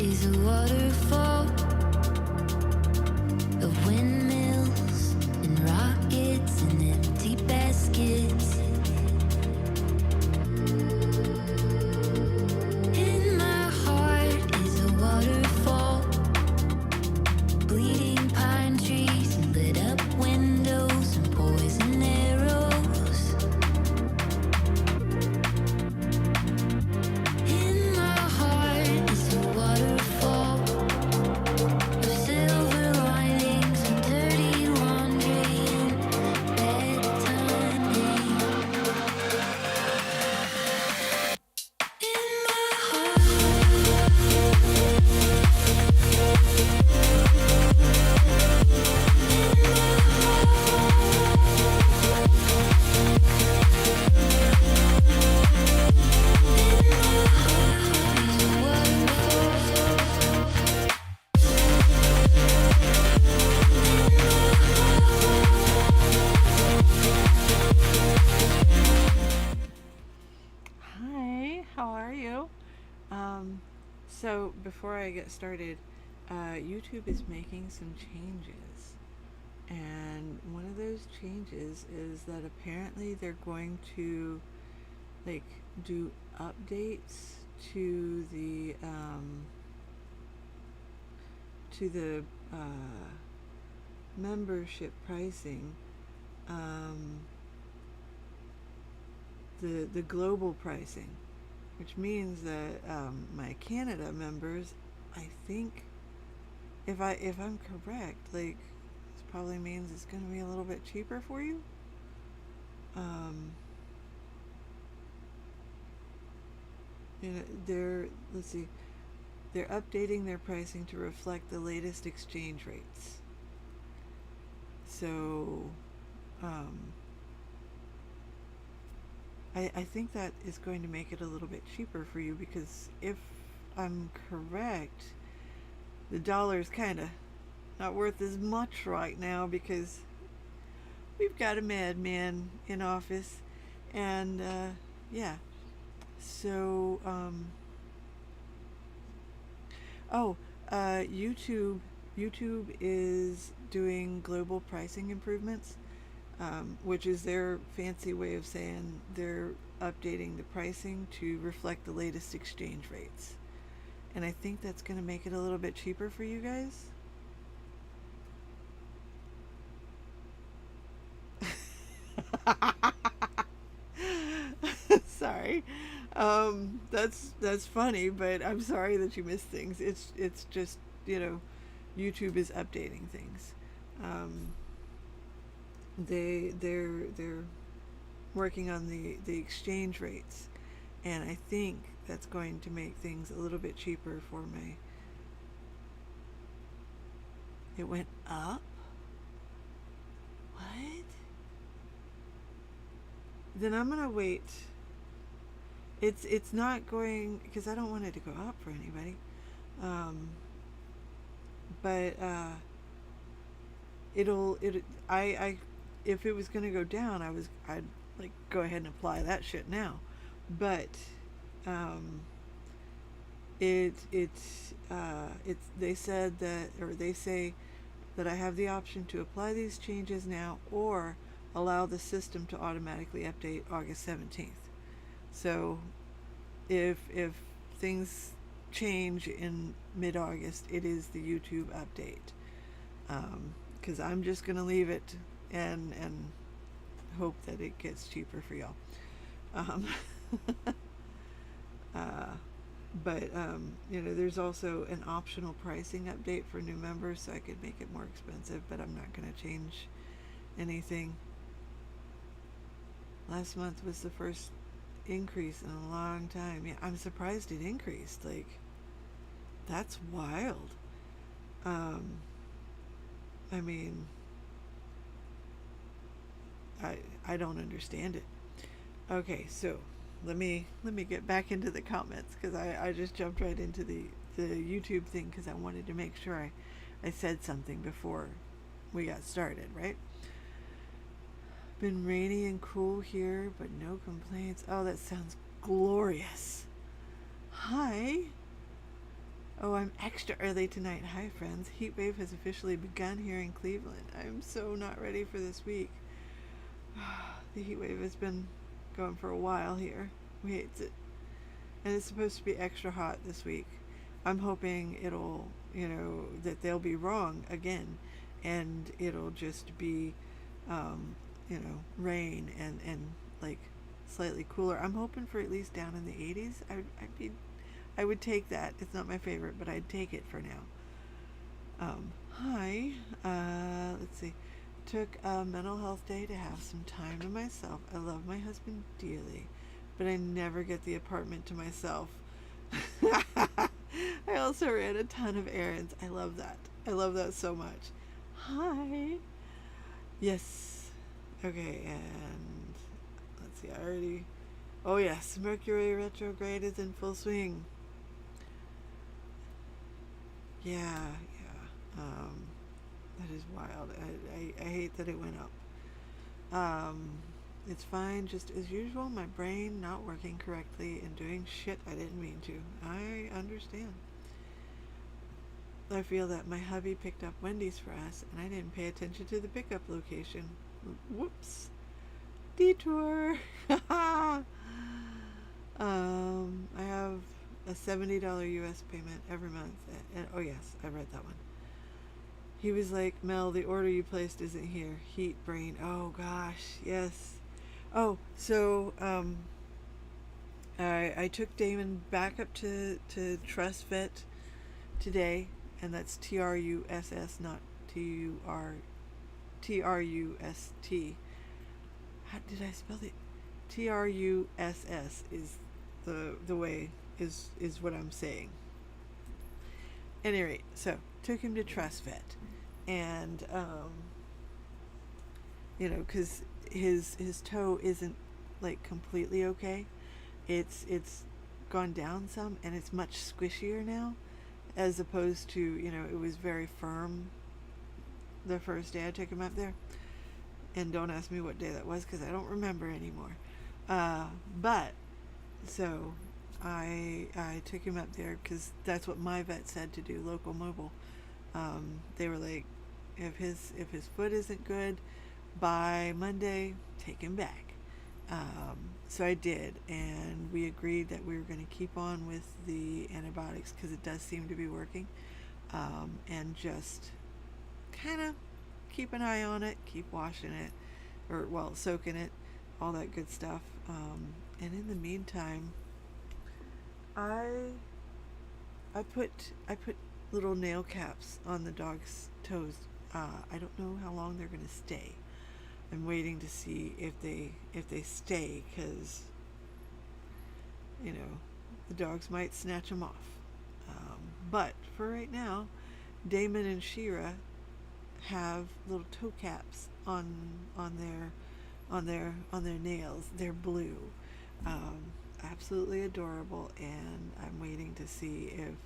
is a waterfall of windmills and rockets and empty baskets. In my heart is a waterfall, bleeding pine trees and lit up windows and poison arrows. In my heart is a waterfall of silver linings and dirty laundry and bedtime hate. In my Hi, how are you? So before I get started, YouTube is making some changes, and one of those changes is that apparently they're going to like do updates to the membership pricing, um, the global pricing, which means that my Canada members, I think, if I'm correct, like this probably means it's going to be a little bit cheaper for you. You know, let's see, they're updating their pricing to reflect the latest exchange rates. So, I think that is going to make it a little bit cheaper for you, because if I'm correct, the dollar is kind of not worth as much right now because we've got a madman in office, and yeah. So, YouTube is doing global pricing improvements, which is their fancy way of saying they're updating the pricing to reflect the latest exchange rates. And I think that's going to make it a little bit cheaper for you guys. Sorry. That's funny, but I'm sorry that you missed things. It's just, YouTube is updating things. They're working on the exchange rates, and I think that's going to make things a little bit cheaper for me. It went up? What? Then I'm gonna wait. It's not going, because I don't want it to go up for anybody. But I if it was gonna go down, I'd like go ahead and apply that shit now. But it's they said that, or they say that I have the option to apply these changes now or allow the system to automatically update August 17th. So if things change in mid-August, it is the YouTube update, because I'm just gonna leave it and hope that it gets cheaper for y'all. um, but there's also an optional pricing update for new members, so I could make it more expensive, but I'm not going to change anything. Last month was the first increase in a long time. Yeah, I'm surprised it increased. Like, that's wild. I mean, I don't understand it. Okay, so let me get back into the comments, because I just jumped right into the YouTube thing because I wanted to make sure I said something before we got started, right? Been rainy and cool here, but no complaints. Oh, that sounds glorious. Hi. Oh, I'm extra early tonight. Hi, friends. Heat wave has officially begun here in Cleveland. I'm so not ready for this week. The heat wave has been going for a while here. We hate it. And it's supposed to be extra hot this week. I'm hoping it'll, that they'll be wrong again, and it'll just be, rain and like slightly cooler. I'm hoping for at least down in the 80s. I would take that. It's not my favorite, but I'd take it for now. Hi. Let's see. Took a mental health day to have some time to myself. I love my husband dearly, but I never get the apartment to myself. I also ran a ton of errands. I love that. I love that so much. Hi. Yes. Okay, and let's see. I already. Oh, yes. Mercury retrograde is in full swing. Yeah. That is wild. I hate that it went up. It's fine, just as usual. My brain not working correctly and doing shit I didn't mean to. I understand. I feel that my hubby picked up Wendy's for us, and I didn't pay attention to the pickup location. Whoops. Detour. I have a $70 US payment every month. And, oh, yes, I read that one. He was like, Mel, the order you placed isn't here. Heat brain. Oh, gosh. Yes. Oh, so I took Damon back up to Trust Vet today, and that's TRUSS, not TRUST. How did I spell it? TRUSS is the way is what I'm saying. At any rate, so took him to Trust Vet, and because his toe isn't like completely okay. It's gone down some, and it's much squishier now, as opposed to it was very firm the first day I took him up there. And don't ask me what day that was, because I don't remember anymore. But so I took him up there because that's what my vet said to do, local mobile. They were like, if his foot isn't good by Monday, take him back. So I did, and we agreed that we were going to keep on with the antibiotics because it does seem to be working, and just kind of keep an eye on it, keep washing it, or soaking it, all that good stuff. And in the meantime, I put little nail caps on the dog's toes. I don't know how long they're going to stay. I'm waiting to see if they stay, because the dogs might snatch them off. But for right now, Damon and Shira have little toe caps on their nails. They're blue. Absolutely adorable, and I'm waiting to see if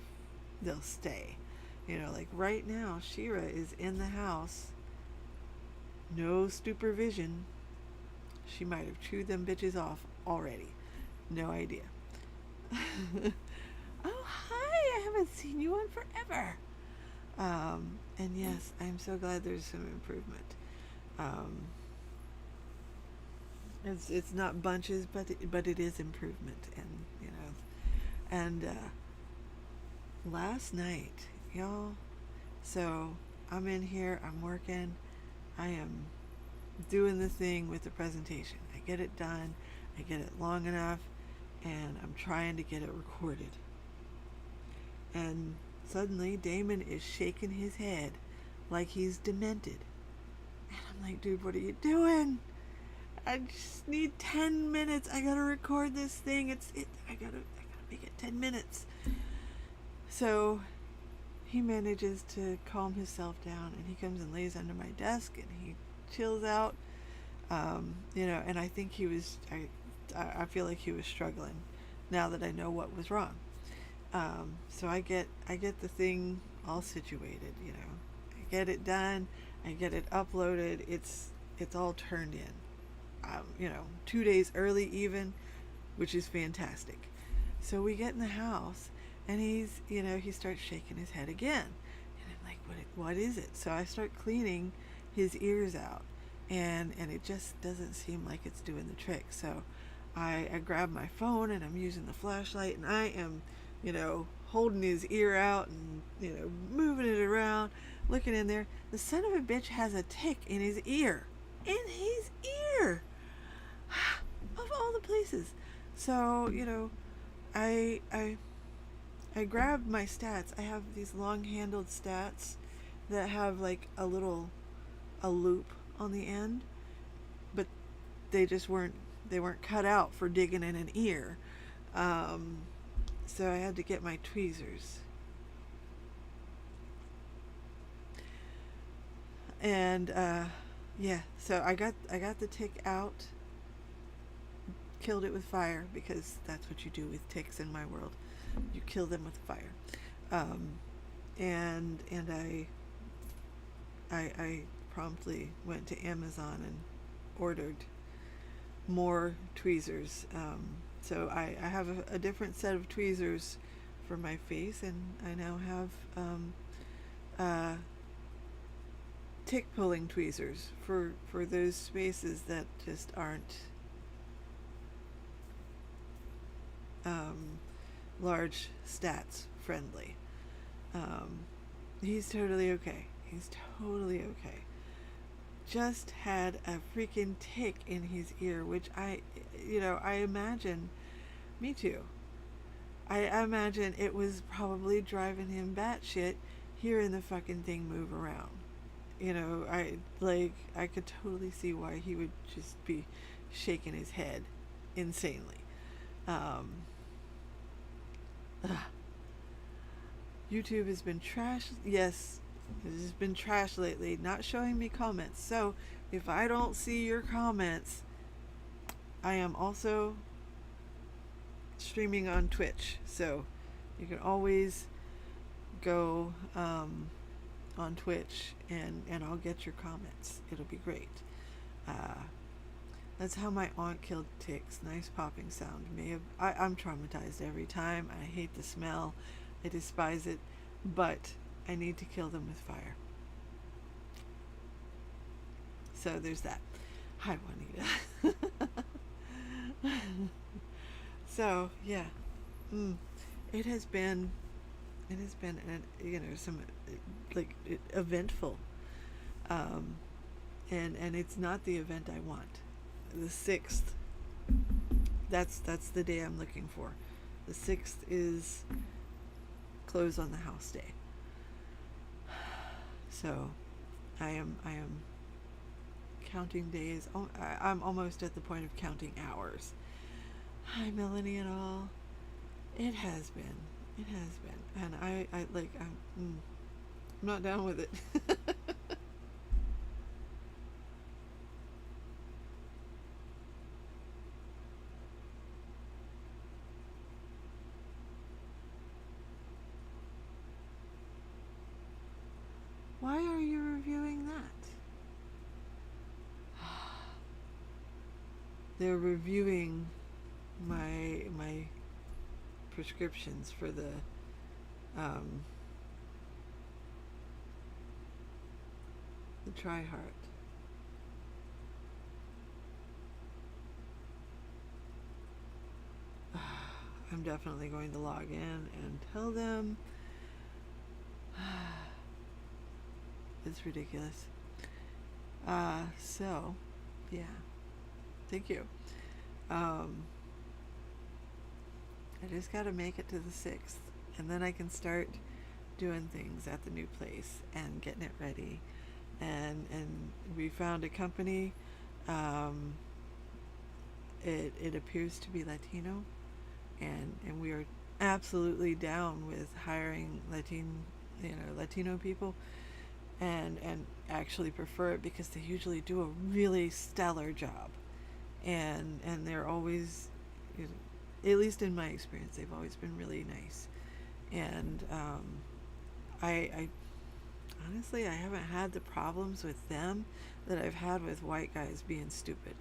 they'll stay. Like right now, Shira is in the house. No supervision. She might have chewed them bitches off already. No idea. Oh, hi! I haven't seen you in forever. And yes, I'm so glad there's some improvement. It's not bunches, but it is improvement, and last night, y'all. So I'm in here. I'm working. I am doing the thing with the presentation. I get it done. I get it long enough, and I'm trying to get it recorded. And suddenly, Damon is shaking his head like he's demented. And I'm like, dude, what are you doing? I just need 10 minutes. I gotta record this thing. I gotta make it 10 minutes. So he manages to calm himself down, and he comes and lays under my desk, and he chills out. And I think he was. I feel like he was struggling now that I know what was wrong. So I get the thing all situated. I get it done. I get it uploaded. It's all turned in. 2 days early even, which is fantastic. So we get in the house, And he starts shaking his head again. And I'm like, what is it? So I start cleaning his ears out, and it just doesn't seem like it's doing the trick. So I grab my phone and I'm using the flashlight, and I am, holding his ear out and, moving it around, looking in there. The son of a bitch has a tick in his ear. In his ear! Of all the places. So, I grabbed my stats. I have these long-handled stats that have like a loop on the end, but they weren't cut out for digging in an ear. So I had to get my tweezers. And yeah, so I got the tick out, killed it with fire, because that's what you do with ticks in my world. You kill them with fire. And I promptly went to Amazon and ordered more tweezers. So I have a different set of tweezers for my face, and I now have tick pulling tweezers for those spaces that just aren't large stats friendly. He's totally okay. He's totally okay. Just had a freaking tick in his ear, which I imagine, me too. I imagine it was probably driving him batshit hearing the fucking thing move around. I could totally see why he would just be shaking his head insanely. YouTube has been trash. Yes, it has been trash lately, not showing me comments. So if I don't see your comments, I am also streaming on Twitch. So you can always go on Twitch and I'll get your comments. It'll be great. That's how my aunt killed ticks. Nice popping sound. I'm traumatized every time. I hate the smell. I despise it. But I need to kill them with fire. So there's that. Hi, Juanita. So yeah, it has been some like eventful, and it's not the event I want. The 6th. That's the day I'm looking for. The 6th is close on the house day. So I am counting days. I'm almost at the point of counting hours. Hi, Melanie and all. It has been, and I'm not down with it. Why are you reviewing that? They're reviewing my prescriptions for the Tri-Heart. I'm definitely going to log in and tell them. It's ridiculous. So, yeah. Thank you. I just got to make it to the 6th, and then I can start doing things at the new place and getting it ready. And we found a company. It appears to be Latino, and we are absolutely down with hiring Latino people, and actually prefer it because they usually do a really stellar job, and they're always, at least in my experience, they've always been really nice. And I honestly, I haven't had the problems with them that I've had with white guys being stupid.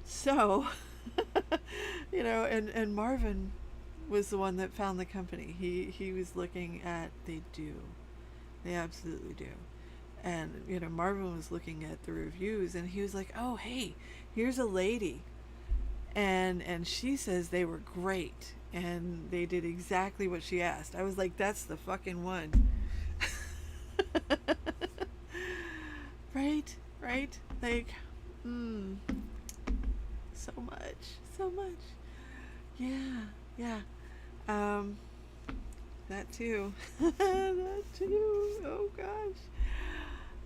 So and Marvin, was the one that found the company. He was looking at, they do. They absolutely do. And, you know, Marvin was looking at the reviews and he was like, "Oh, hey, here's a lady. And she says they were great and they did exactly what she asked." I was like, "That's the fucking one." Right? Right? Like, so much. So much. Yeah. Yeah. Um that too. That too. Oh gosh.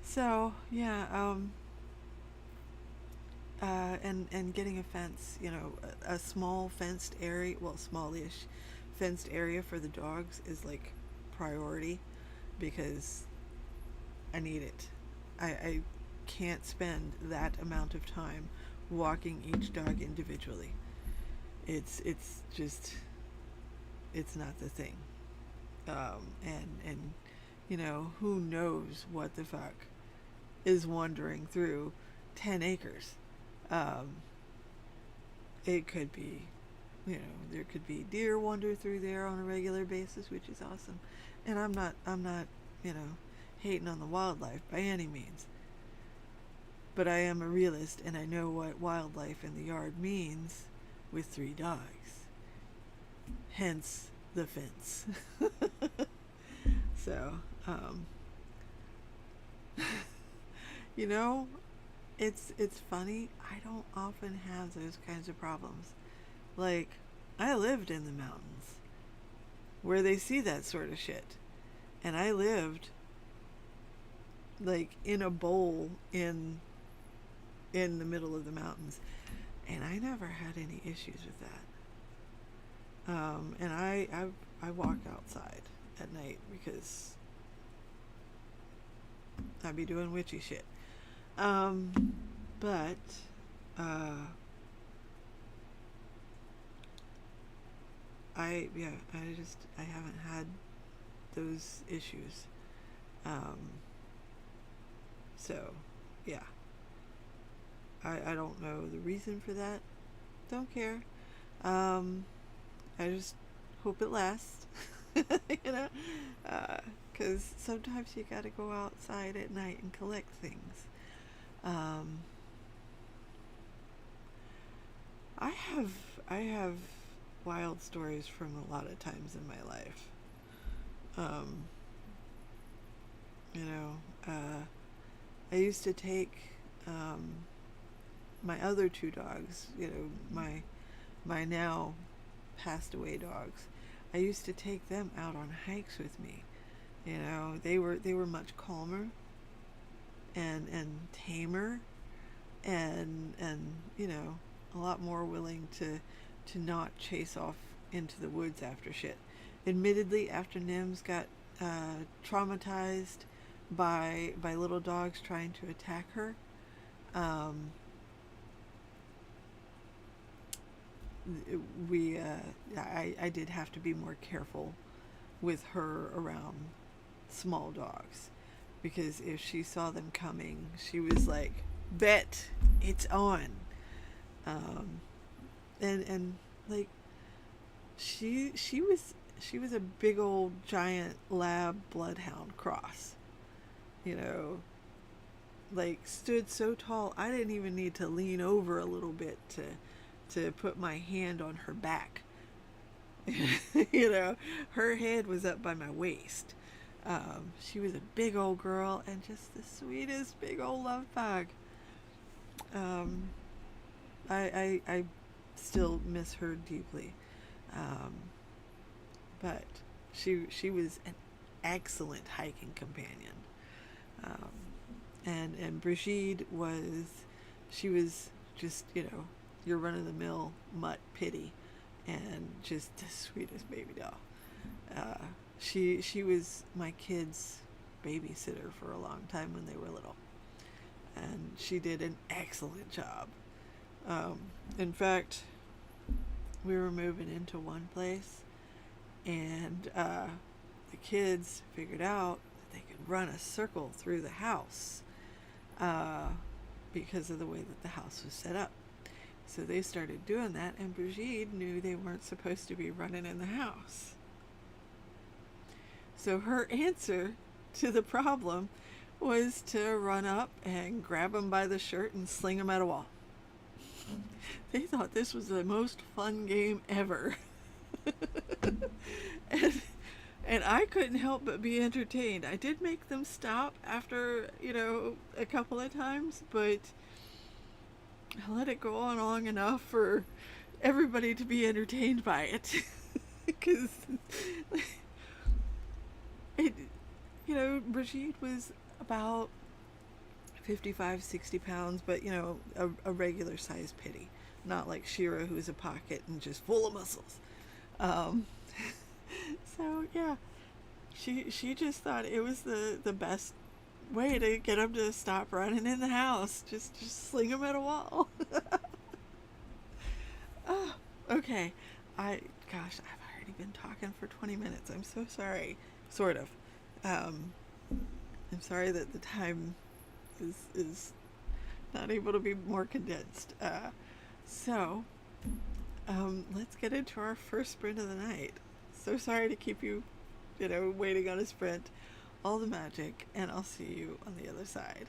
So, yeah, and getting a fence, you know, a small fenced area, well, smallish fenced area for the dogs is like priority because I need it. I can't spend that amount of time walking each dog individually. It's just it's not the thing. And you know, who knows what the fuck is wandering through 10 acres. Um, it could be, you know, there could be deer wander through there on a regular basis, which is awesome. And I'm not, you know, hating on the wildlife by any means. But I am a realist and I know what wildlife in the yard means with 3 dogs. Hence the fence. So, you know, it's funny. I don't often have those kinds of problems. Like, I lived in the mountains where they see that sort of shit. And I lived like in a bowl in the middle of the mountains, and I never had any issues with that. And I walk outside at night because I'd be doing witchy shit. But I haven't had those issues. Um, so yeah, I don't know the reason for that. Don't care. Um, I just hope it lasts. You know, because sometimes you got to go outside at night and collect things. Um, I have wild stories from a lot of times in my life. Um, you know, I used to take my other 2 dogs. You know, my now passed away dogs. I used to take them out on hikes with me. You know, they were much calmer and tamer and you know, a lot more willing to not chase off into the woods after shit. Admittedly, after Nims got traumatized by little dogs trying to attack her, um, I did have to be more careful with her around small dogs because if she saw them coming, she was like, "Bet it's on." Um, and like she was a big old giant lab bloodhound cross, you know, like stood so tall I didn't even need to lean over a little bit to put my hand on her back. You know, her head was up by my waist. She was a big old girl and just the sweetest big old love bug. Um, I still miss her deeply. Um, but she was an excellent hiking companion. Um, and Brigitte she was just, you know, your run of the mill mutt pity and just the sweetest baby doll. She was my kids' babysitter for a long time when they were little, and she did an excellent job. In fact, we were moving into one place, and the kids figured out that they could run a circle through the house because of the way that the house was set up. So they started doing that, and Brigitte knew they weren't supposed to be running in the house. So her answer to the problem was to run up and grab him by the shirt and sling him at a wall. They thought this was the most fun game ever. and, and I couldn't help but be entertained. I did make them stop after, a couple of times, but I let it go on long enough for everybody to be entertained by it. Because it, Brigitte was about 55, 60 pounds, but a regular sized pitty, not like Shira, who's a pocket and just full of muscles. Um, so yeah, she just thought it was the best way to get him to stop running in the house. Just sling him at a wall. Oh, okay. I've already been talking for 20 minutes. I'm so sorry. Sort of. Um, I'm sorry that the time is not able to be more condensed. So, let's get into our first sprint of the night. So sorry to keep you, waiting on a sprint. All the magic, and I'll see you on the other side.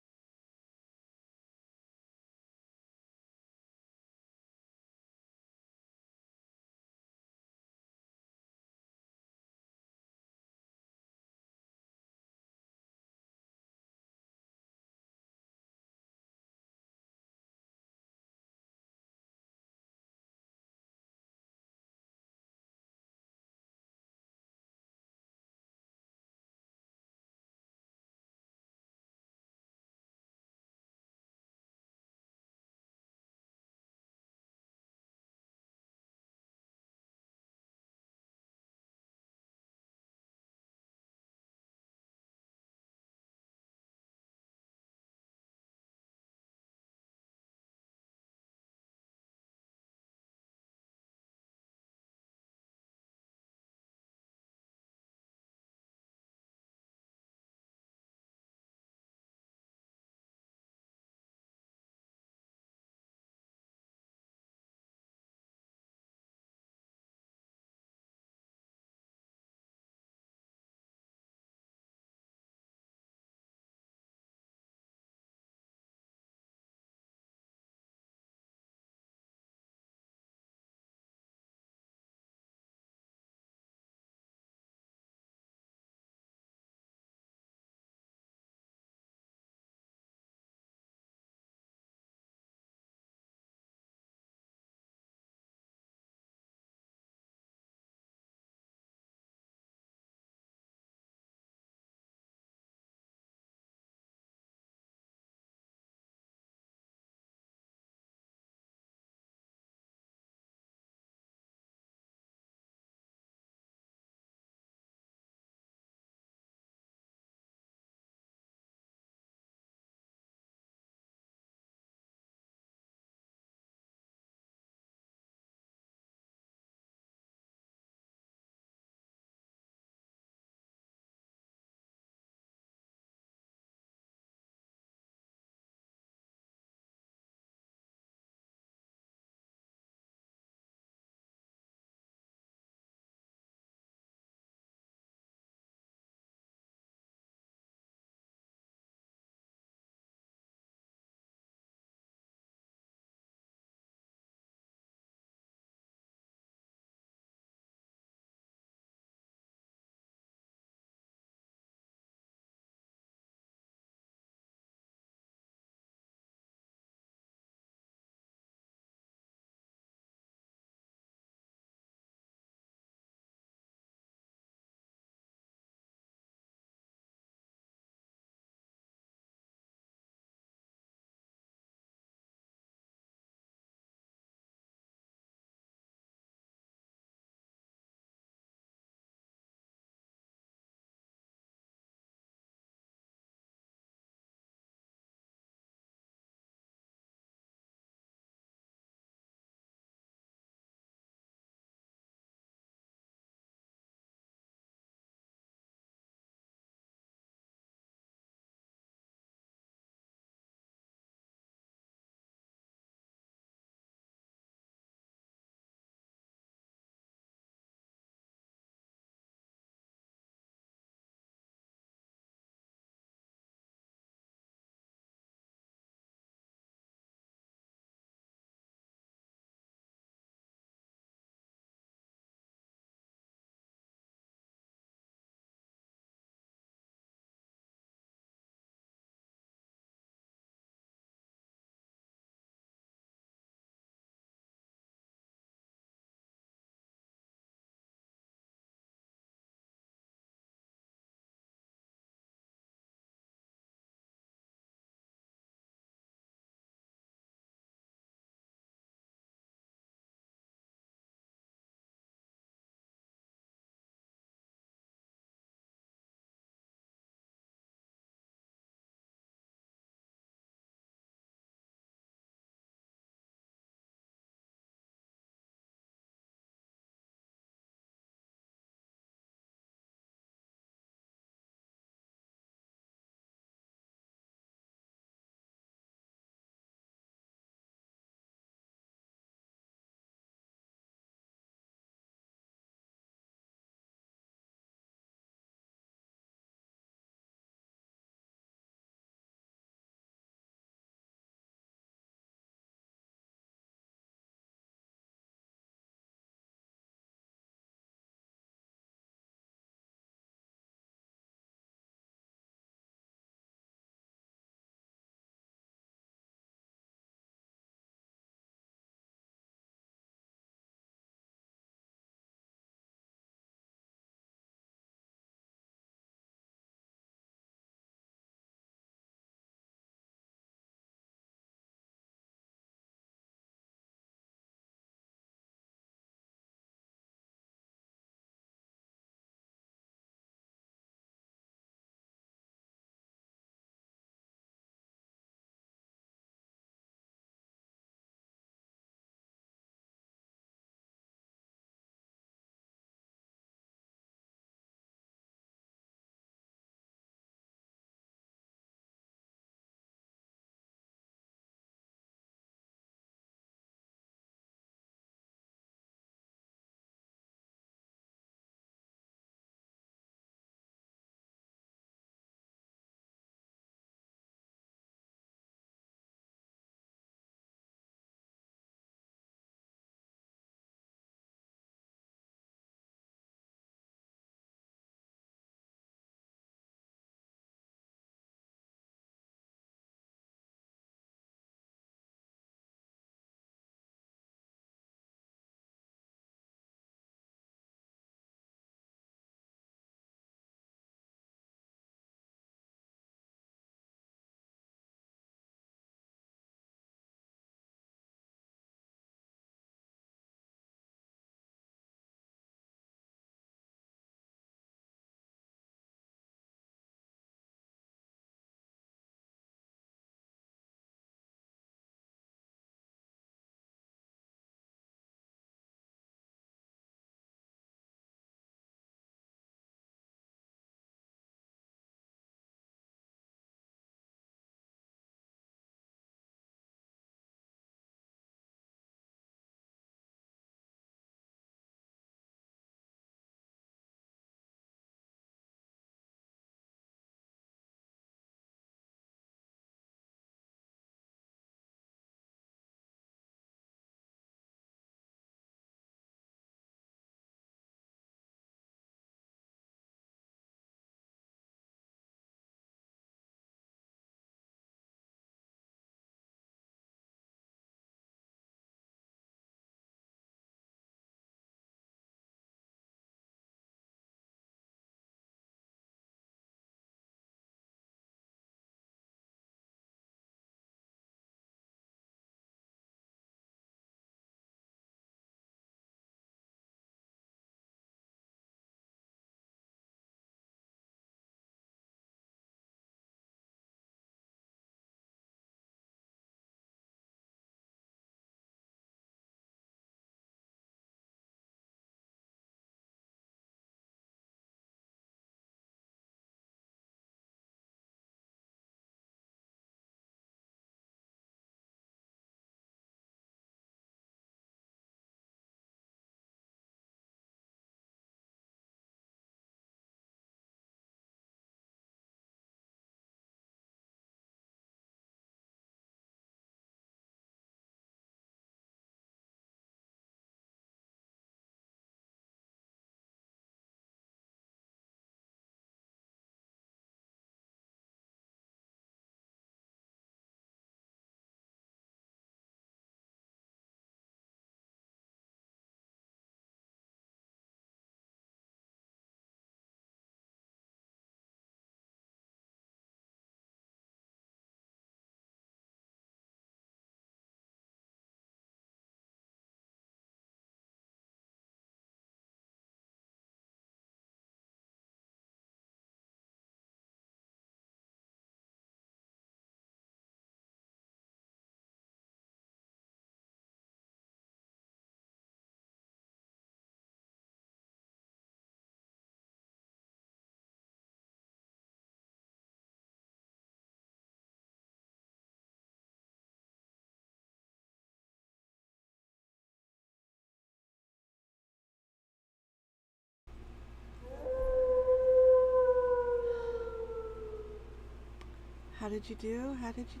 did you do? How did you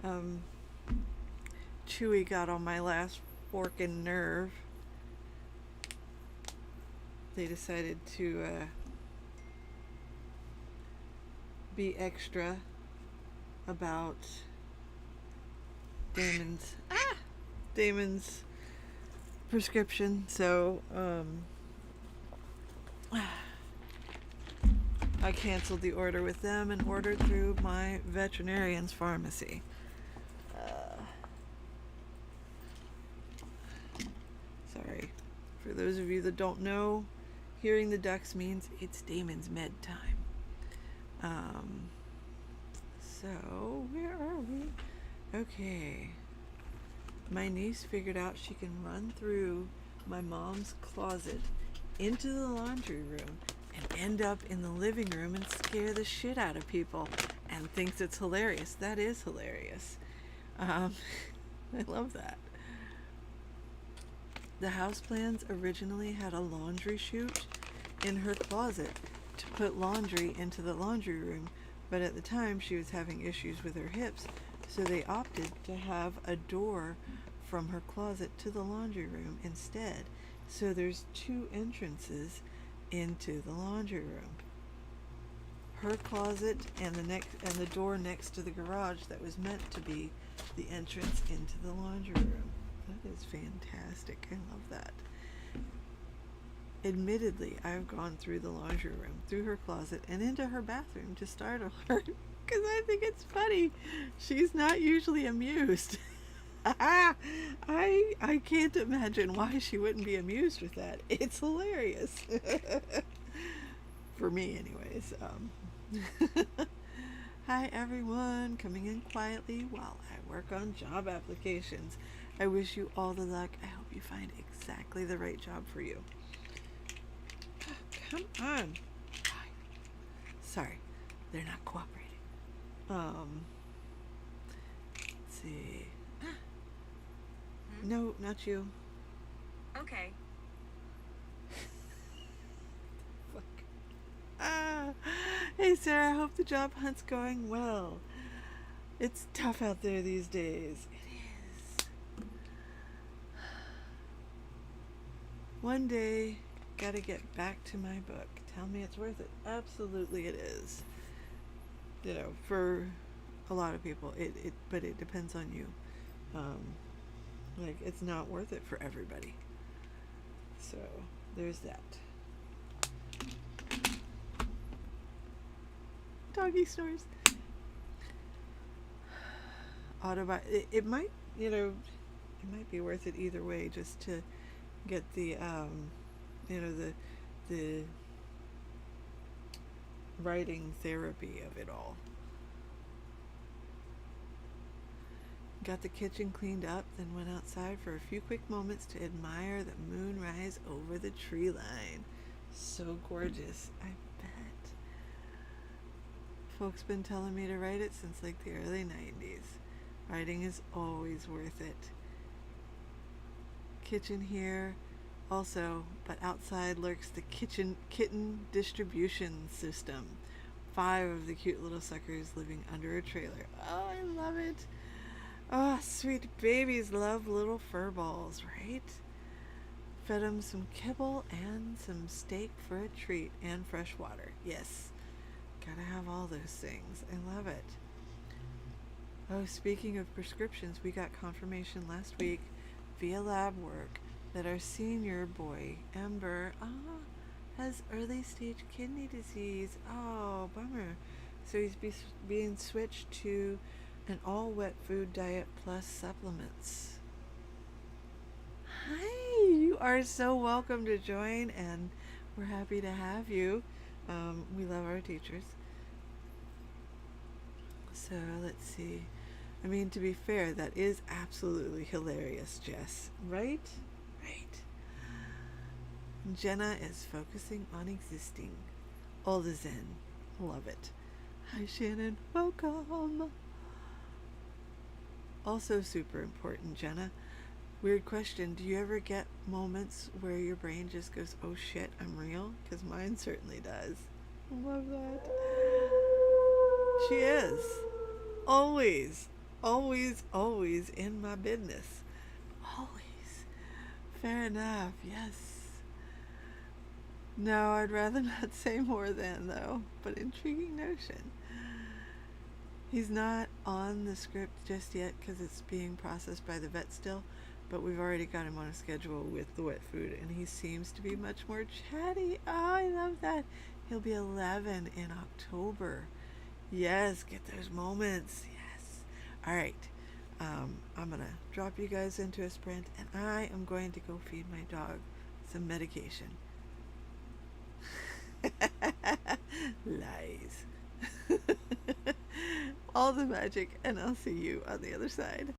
do? Chewy got on my last forking nerve. They decided to be extra about Damon's prescription, so I canceled the order with them and ordered through my veterinarian's pharmacy. Sorry. For those of you that don't know, hearing the ducks means it's Damon's med time. So, where are we? Okay. My niece figured out she can run through my mom's closet into the laundry room and end up in the living room and scare the shit out of people and thinks it's hilarious. That is hilarious. I love that. The houseplants originally had a laundry chute in her closet to put laundry into the laundry room, but at the time she was having issues with her hips, so they opted to have a door from her closet to the laundry room instead. So there's two entrances into the laundry room. Her closet and the door next to the garage that was meant to be the entrance into the laundry room. That is fantastic. I love that. Admittedly, I've gone through the laundry room, through her closet, and into her bathroom to startle her because I think it's funny. She's not usually amused. I can't imagine why she wouldn't be amused with that. It's hilarious. For me, anyways. Hi, everyone. Coming in quietly while I work on job applications. I wish you all the luck. I hope you find exactly the right job for you. Come on. Sorry, they're not cooperating. Let's see. No, not you. Okay. Fuck. Hey Sarah, hope the job hunt's going well. It's tough out there these days. It is. One day, gotta get back to my book. Tell me it's worth it. Absolutely it is. You know, for a lot of people, but it depends on you. Like, it's not worth it for everybody. So, there's that. Doggy snores. It might, you know, it might be worth it either way, just to get the, you know, the writing therapy of it all. Got the kitchen cleaned up, then went outside for a few quick moments to admire the moonrise over the tree line. So gorgeous, I bet. Folks been telling me to write it since like the early 90s. Writing is always worth it. Kitchen here also, but outside lurks the kitten distribution system. 5 of the cute little suckers living under a trailer. Oh, I love it. Oh, sweet babies love little fur balls, right? Fed them some kibble and some steak for a treat and fresh water. Yes, gotta have all those things. I love it. Oh, speaking of prescriptions, we got confirmation last week via lab work that our senior boy, Ember, has early stage kidney disease. Oh, bummer. So he's being switched to an all wet food diet plus supplements. Hi, you are so welcome to join, and we're happy to have you. We love our teachers. So let's see. I mean, to be fair, that is absolutely hilarious, Jess. Right? Right. Jenna is focusing on existing. All the Zen. Love it. Hi, Shannon. Welcome. Also super important, Jenna. Weird question. Do you ever get moments where your brain just goes, oh shit, I'm real? Because mine certainly does. Love that. She is. Always, always, always in my business. Always. Fair enough, yes. No, I'd rather not say more than, though, but intriguing notion. He's not on the script just yet because it's being processed by the vet still, but we've already got him on a schedule with the wet food, and he seems to be much more chatty. Oh, I love that. He'll be 11 in October. Yes, get those moments. Yes. All right. I'm going to drop you guys into a sprint, and I am going to go feed my dog some medication. Lies. All the magic, and I'll see you on the other side.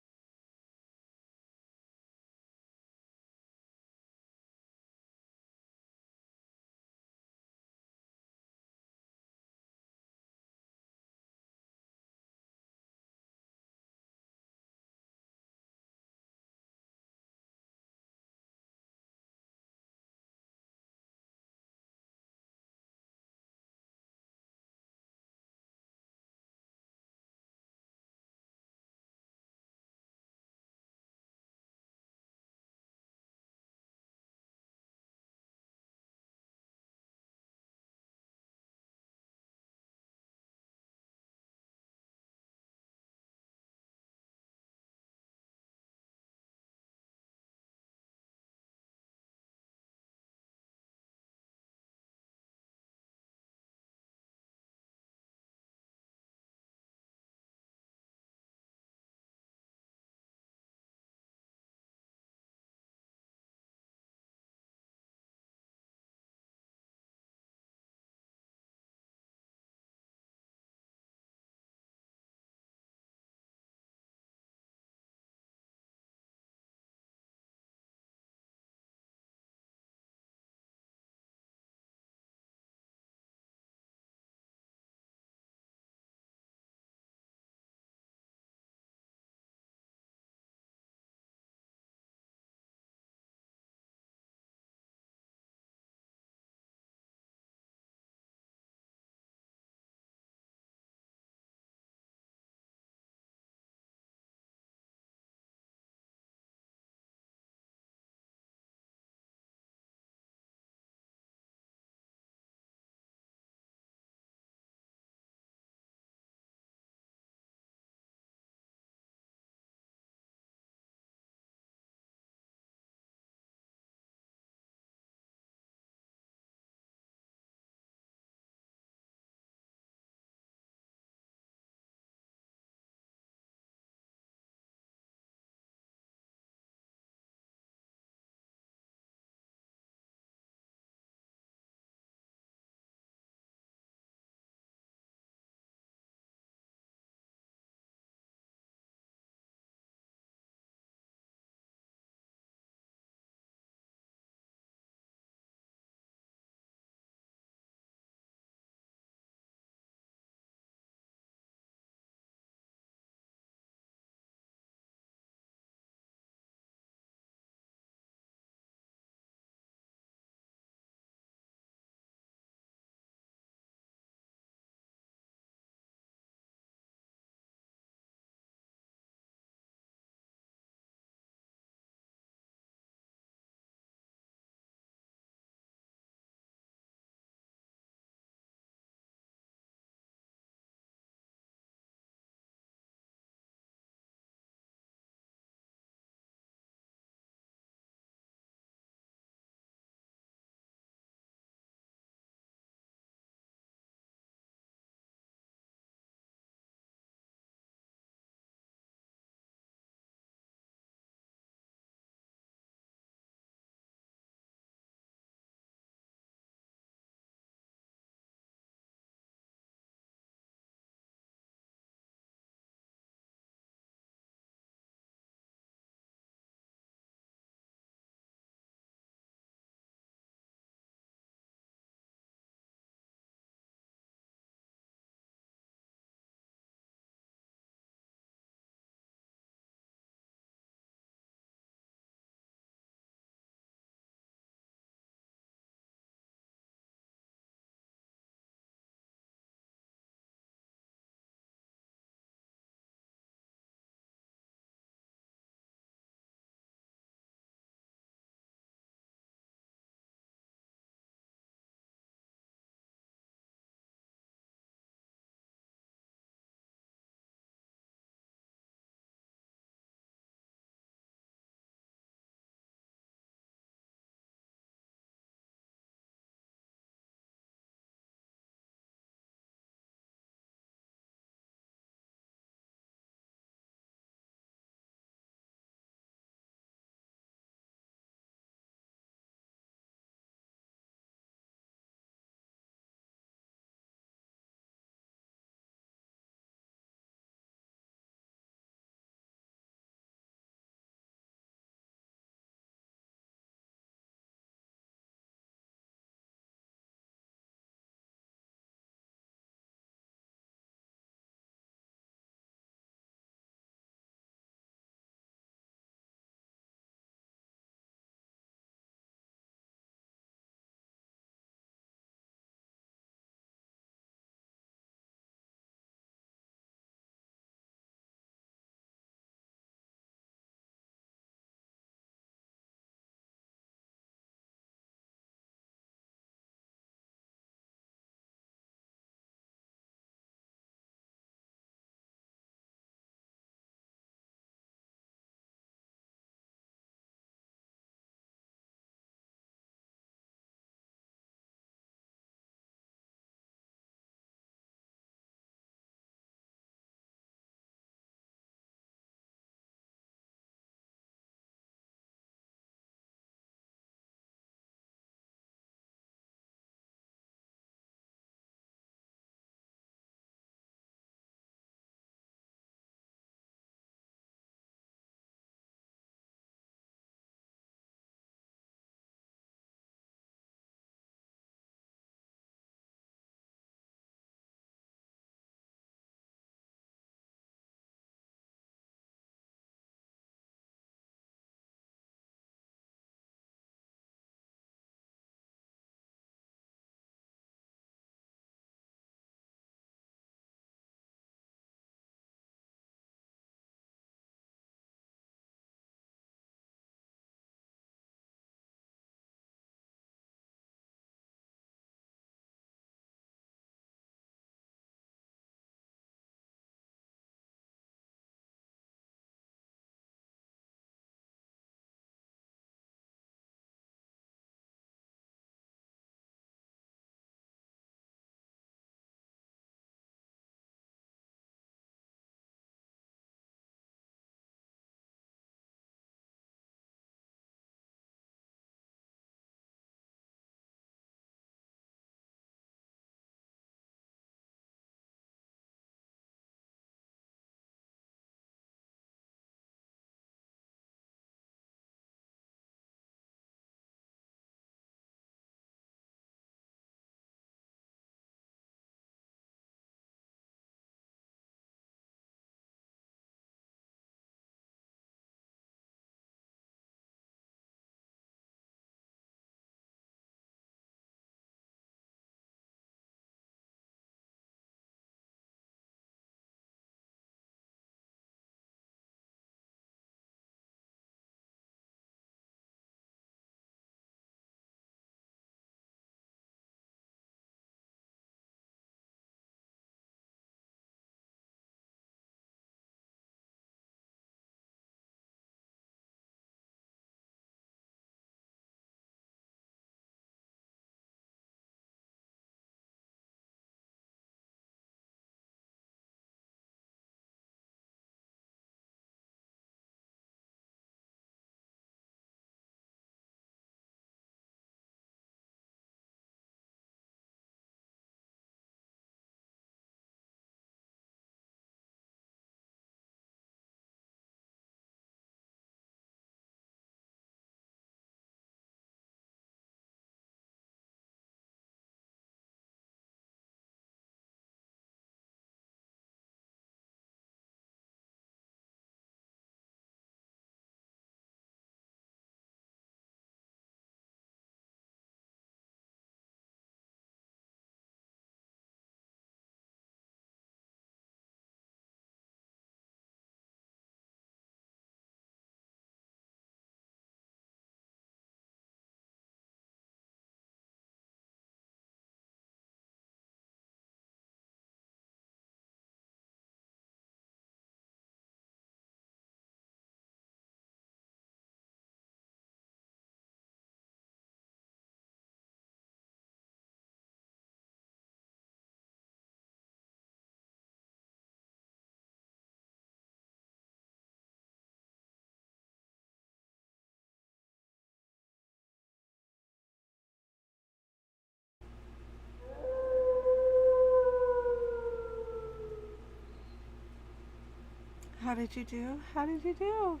How did you do? How did you do?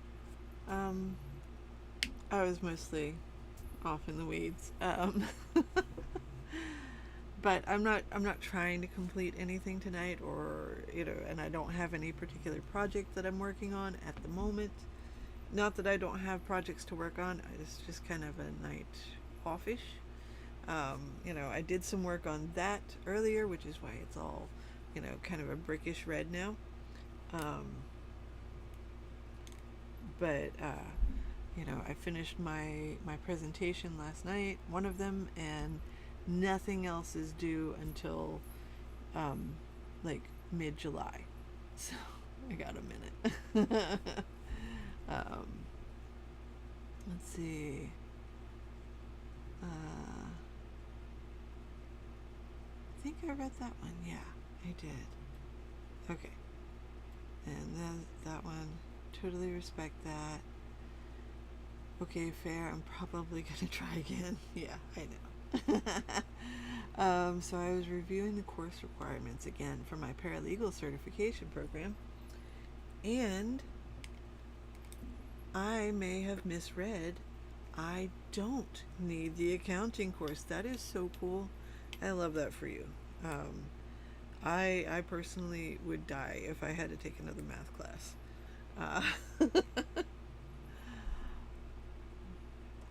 Um, I was mostly off in the weeds. But I'm not trying to complete anything tonight, or and I don't have any particular project that I'm working on at the moment. Not that I don't have projects to work on. It's just kind of a night offish. I did some work on that earlier, which is why it's all, kind of a brickish red now. Um, but I finished my presentation last night, one of them, and nothing else is due until like mid-July. So I got a minute. um, let's see. I think I read that one. Yeah, I did. Okay. And then that one, totally respect that. Okay, fair. I'm probably gonna try again. Yeah, I know. So I was reviewing the course requirements again for my paralegal certification program, and I may have misread. I don't need the accounting course. That is so cool. I love that for you. I personally would die if I had to take another math class.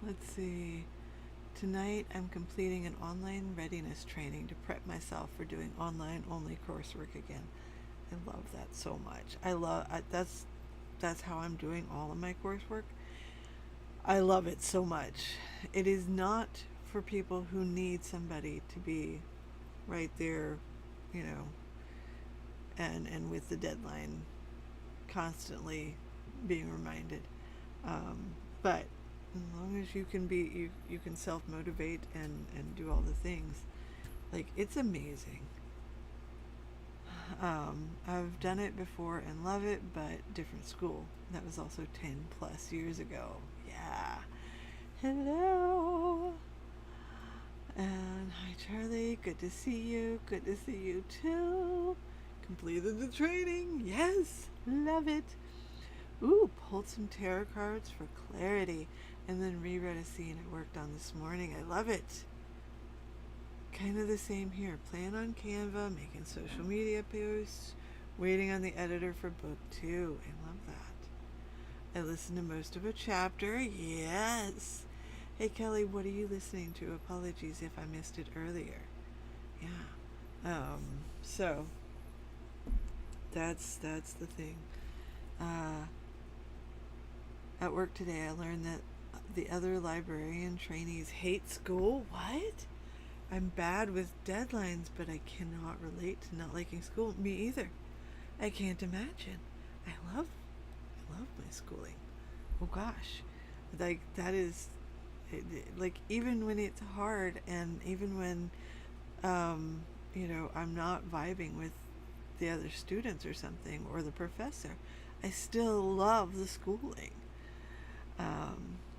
Let's see. Tonight I'm completing an online readiness training to prep myself for doing online only coursework again. I love that so much. That's how I'm doing all of my coursework. I love it so much. It is not for people who need somebody to be right there, and with the deadline constantly being reminded. But as long as you can you can self-motivate and do all the things, like, it's amazing. I've done it before and love it, but different school. That was also 10 plus years ago. Yeah. Hello. And hi, Charlie. Good to see you. Good to see you too. Completed the training. Yes. Love it. Ooh, pulled some tarot cards for clarity, and then reread a scene I worked on this morning. I love it. Kind of the same here. Playing on Canva, making social media posts, waiting on the editor for book 2. I love that. I listened to most of a chapter. Yes. Hey, Kelly, what are you listening to? Apologies if I missed it earlier. Yeah. So that's the thing. At work today, I learned that the other librarian trainees hate school. What? I'm bad with deadlines, but I cannot relate to not liking school. Me either. I can't imagine. I love my schooling. Oh gosh, like that is, like, even when it's hard, and even when, I'm not vibing with the other students or something, or the professor, I still love the schooling.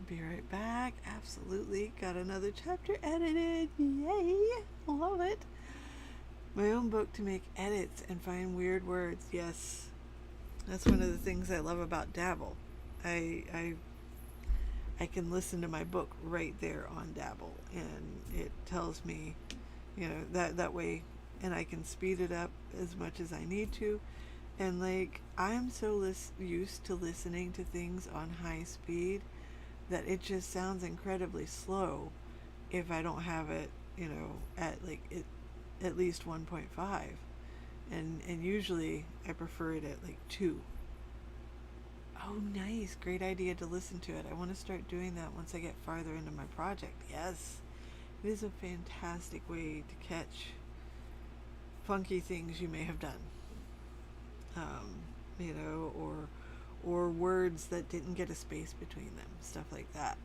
Be right back. Absolutely. Got another chapter edited. Yay. Love it. My own book to make edits and find weird words. Yes. That's one of the things I love about Dabble. I can listen to my book right there on Dabble, and it tells me, that way, and I can speed it up as much as I need to. And, like, I'm so used to listening to things on high speed that it just sounds incredibly slow if I don't have it, at least 1.5. And usually I prefer it at like 2. Oh, nice. Great idea to listen to it. I want to start doing that once I get farther into my project. Yes. It is a fantastic way to catch funky things you may have done. Or words that didn't get a space between them, stuff like that.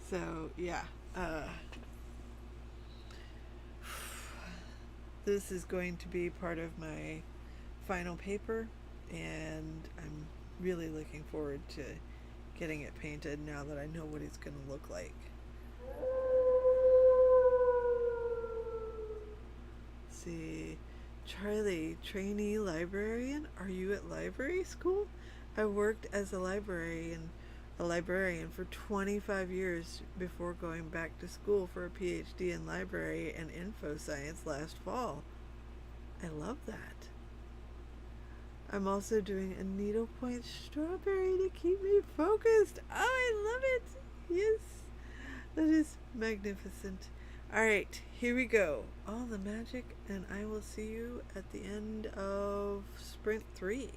So yeah, this is going to be part of my final paper, and I'm really looking forward to getting it painted now that I know what it's going to look like. see. Charlie, trainee librarian? Are you at library school? I worked as a librarian for 25 years before going back to school for a PhD in library and info science last fall. I love that. I'm also doing a needlepoint strawberry to keep me focused. Oh, I love it. Yes, that is magnificent. All right, here we go. All the magic, and I will see you at the end of sprint 3.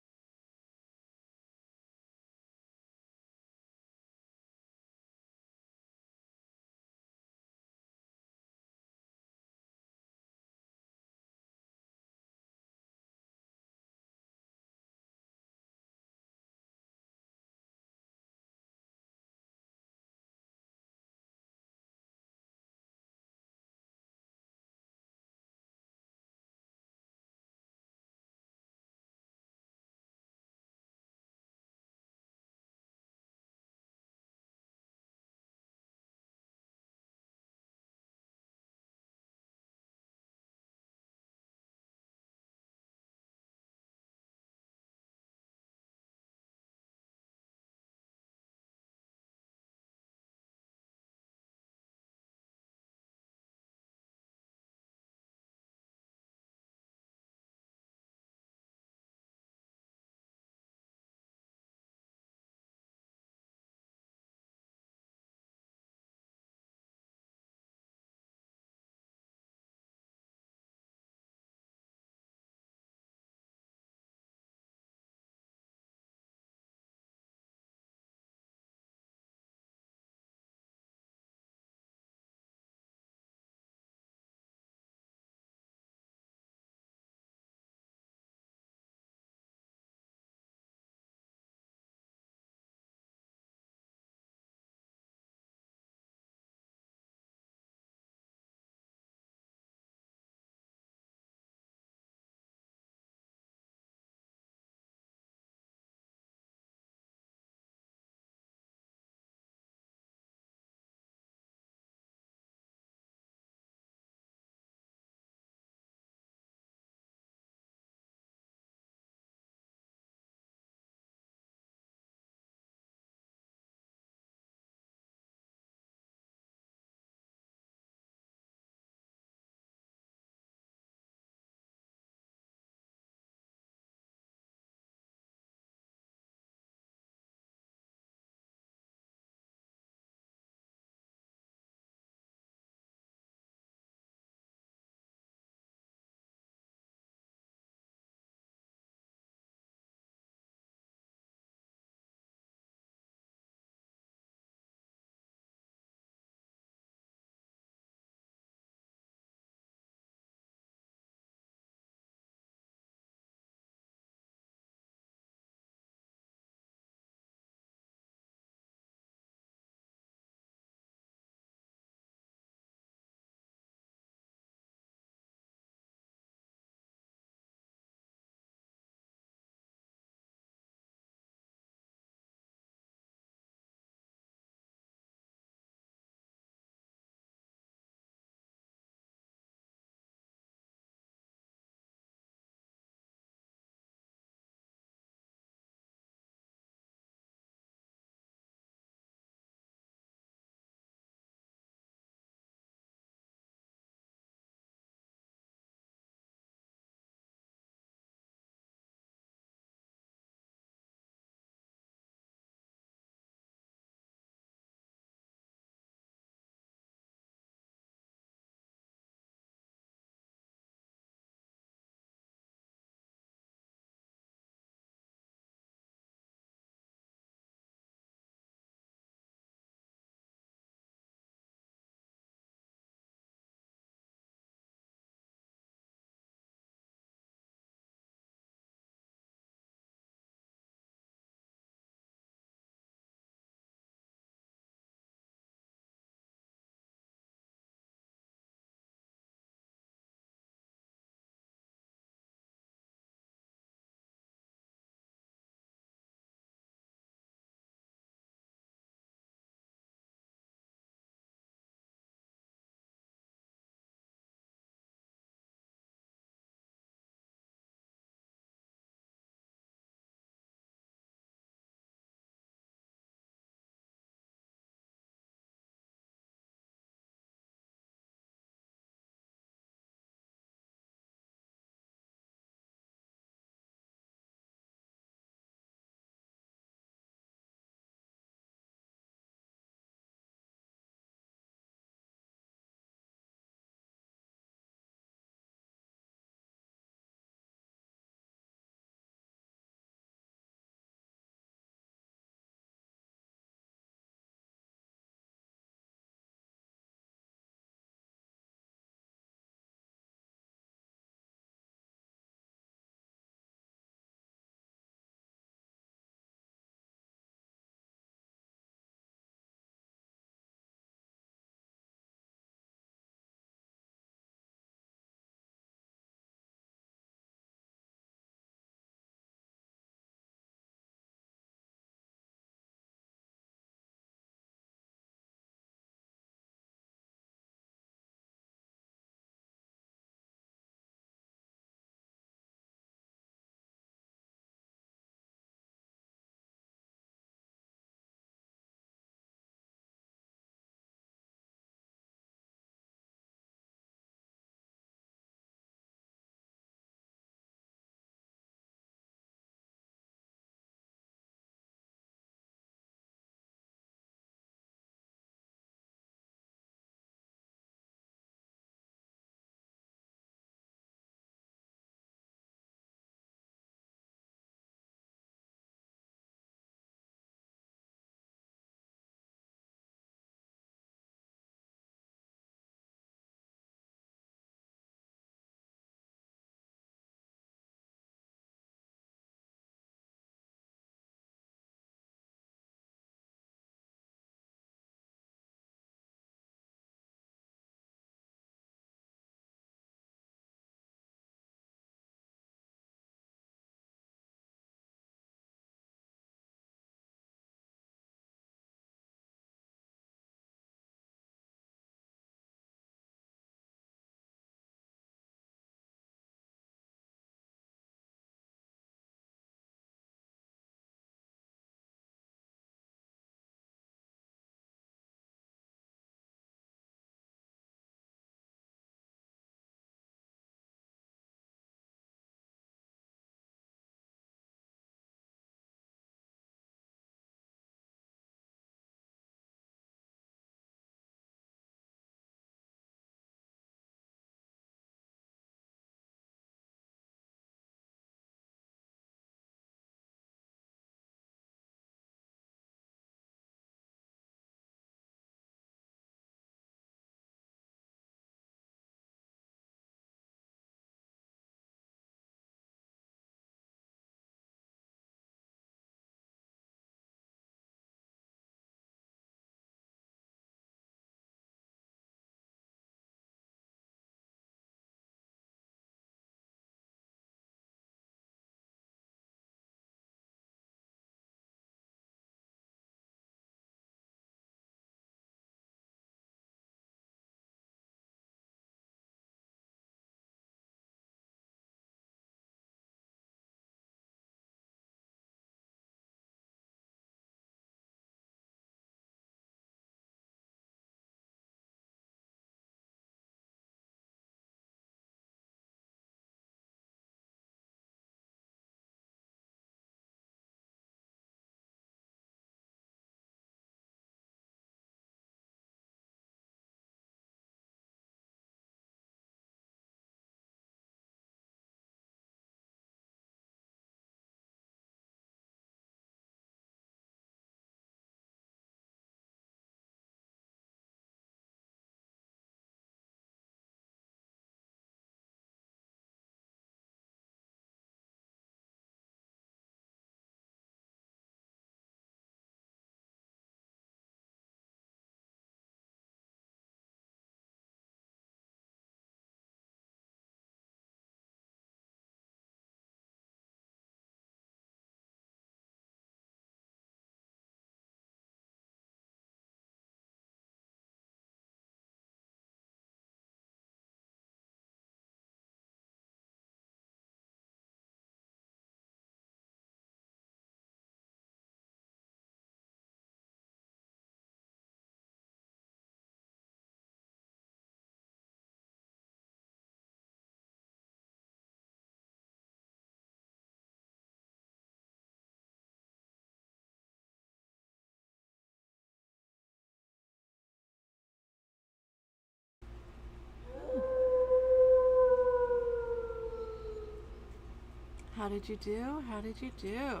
How did you do? How did you do?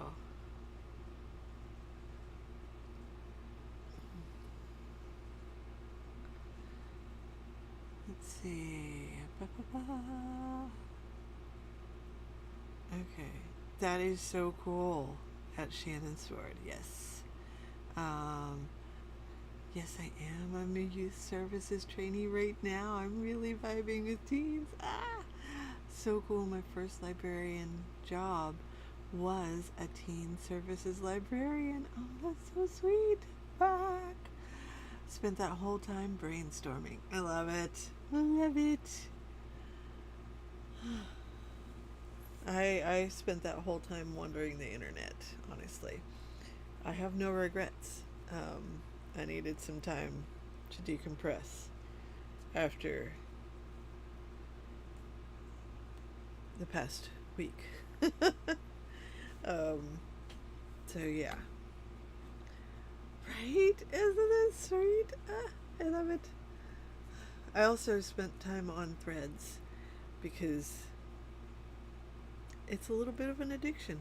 Let's see. Ba-ba-ba. Okay. That is so cool at Shannon's Sword. Yes. Um, yes, I am. I'm a youth services trainee right now. I'm really vibing with teens. Ah! So cool. My first librarian job was a teen services librarian. Oh, that's so sweet. Fuck. Spent that whole time brainstorming. I love it. I love it. I spent that whole time wandering the internet, honestly. I have no regrets. I needed some time to decompress after the past week. So yeah. Right? Isn't it sweet? I love it. I also spent time on Threads because it's a little bit of an addiction.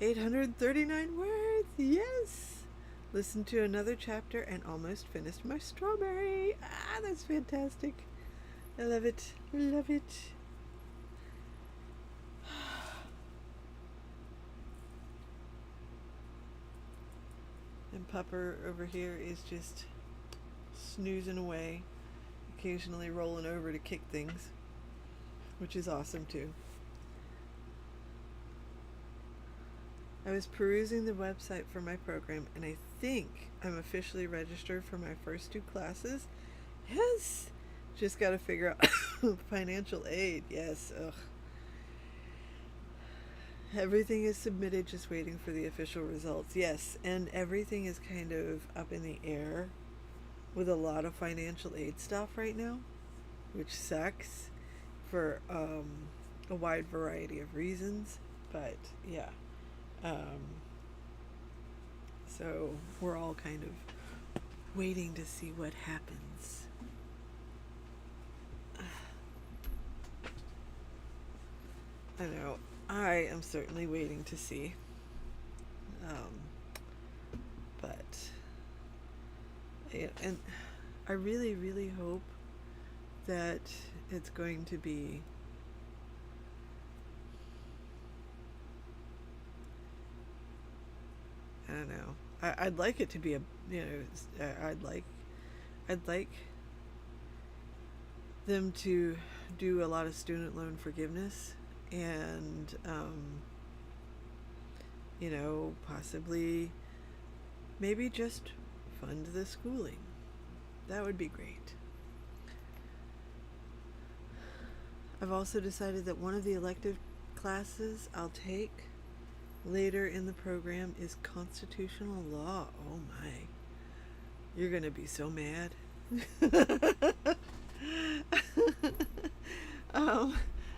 839 words, yes! Listened to another chapter and almost finished my strawberry. Ah, that's fantastic. I love it. Love it. And Pupper over here is just snoozing away, occasionally rolling over to kick things, which is awesome too. I was perusing the website for my program and I think I'm officially registered for my first 2 classes. Yes! Just got to figure out financial aid. Yes. Ugh. Everything is submitted, just waiting for the official results. Yes, and everything is kind of up in the air with a lot of financial aid stuff right now, which sucks for a wide variety of reasons. But yeah, so we're all kind of waiting to see what happens. I know. I am certainly waiting to see. But and I really, really hope that it's going to be I don't know. I'd like it to be I'd like them to do a lot of student loan forgiveness and possibly maybe just fund the schooling. That would be great. I've also decided that one of the elective classes I'll take later in the program is constitutional law. Oh my. You're going to be so mad.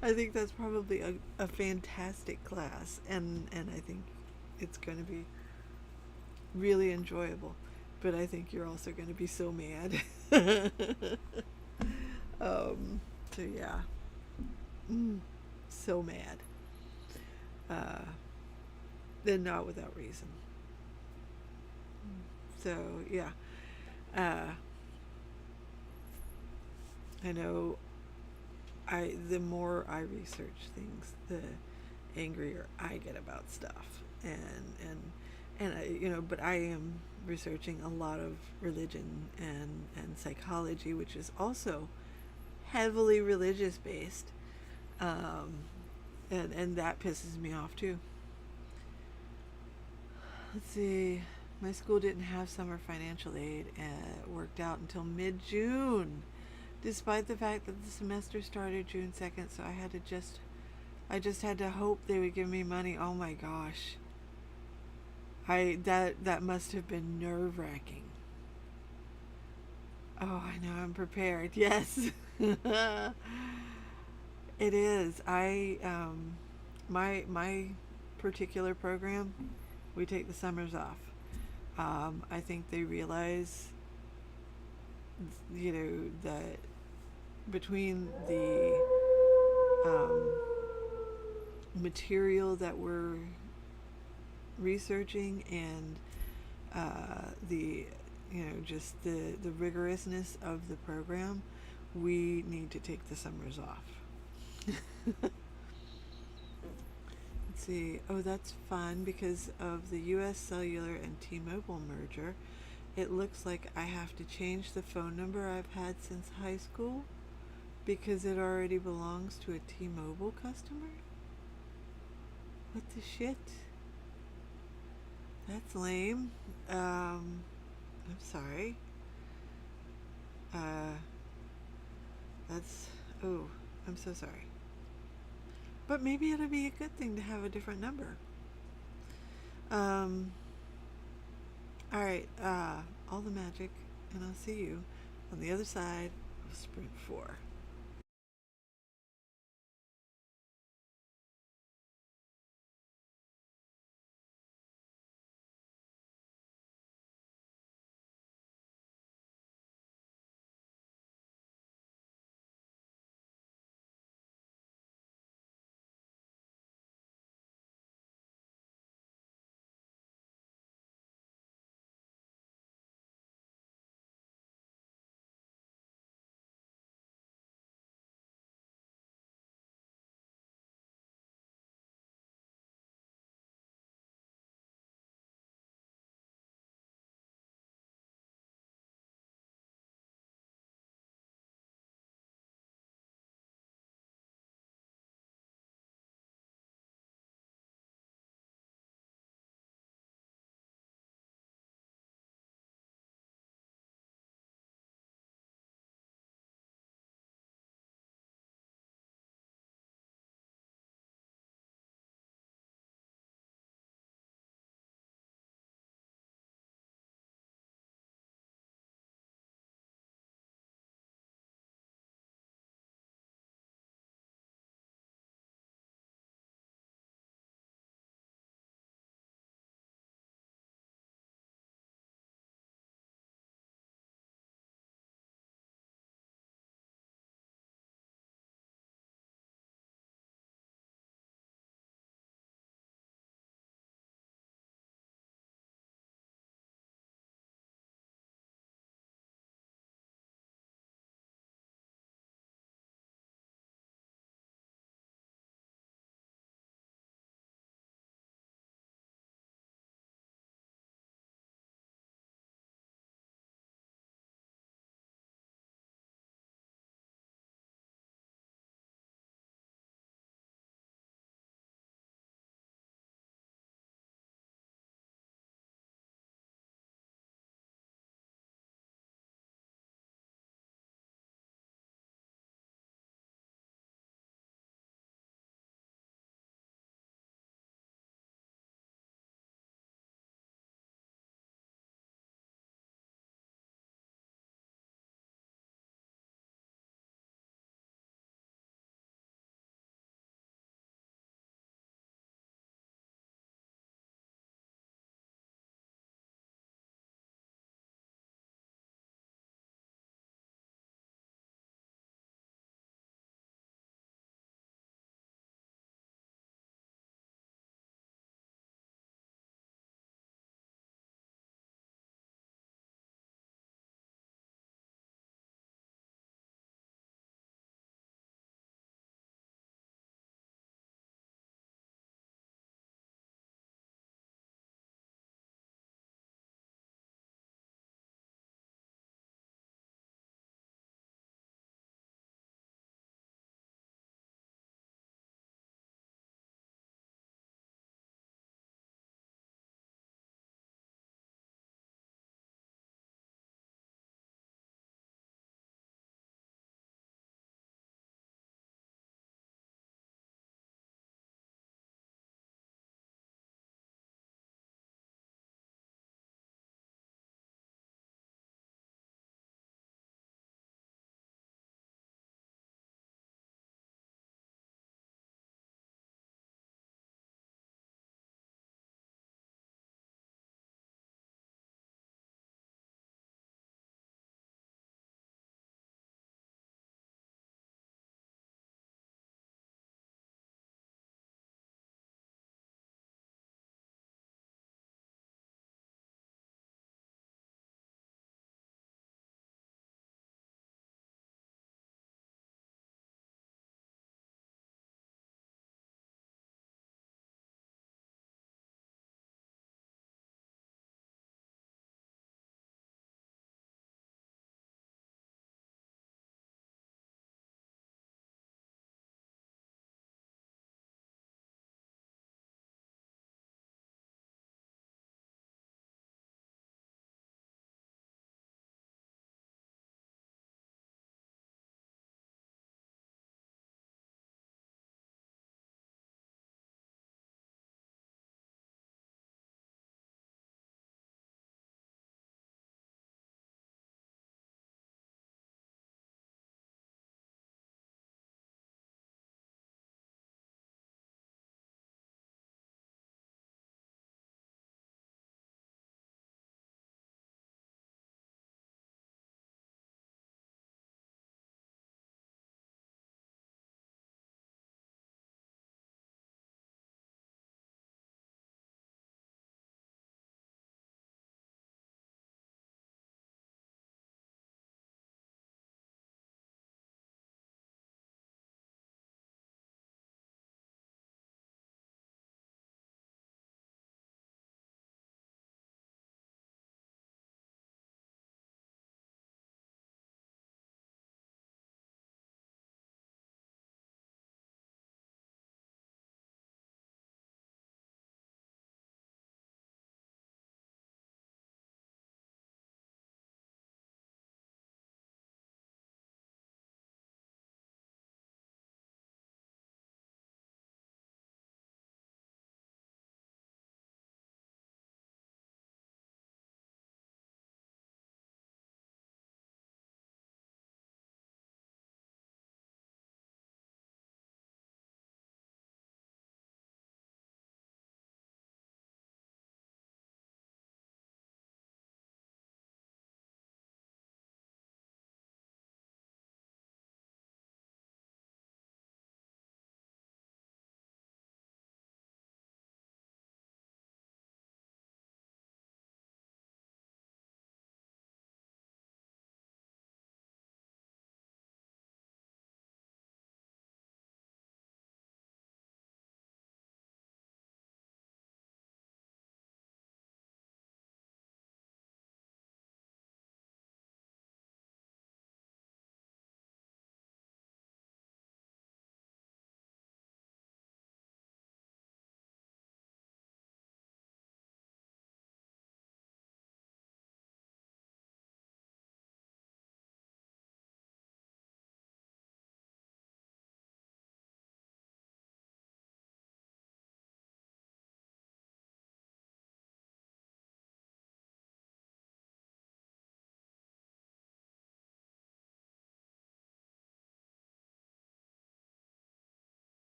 I think that's probably a fantastic class, and I think it's going to be really enjoyable. But I think you're also going to be so mad. So yeah, so mad. Then not without reason. So yeah, I know. The more I research things, the angrier I get about stuff, and I, but I am researching a lot of religion and psychology, which is also heavily religious based, and that pisses me off too. Let's see. My school didn't have summer financial aid, and worked out until mid-June, despite the fact that the semester started June 2nd, so I just had to hope they would give me money. Oh my gosh. That must have been nerve-wracking. Oh, I know, I'm prepared. Yes. It is. My particular program, we take the summers off. I think they realize, that between the material that we're researching and the just the rigorousness of the program, we need to take the summers off. Let's see. Oh, that's fun because of the US Cellular and T-Mobile merger. It looks like I have to change the phone number I've had since high school because it already belongs to a T-Mobile customer. What the shit? That's lame. I'm sorry. Uh, that's. Oh, I'm so sorry. But maybe it'll be a good thing to have a different number. Um, alright, all the magic, and I'll see you on the other side of Sprint 4.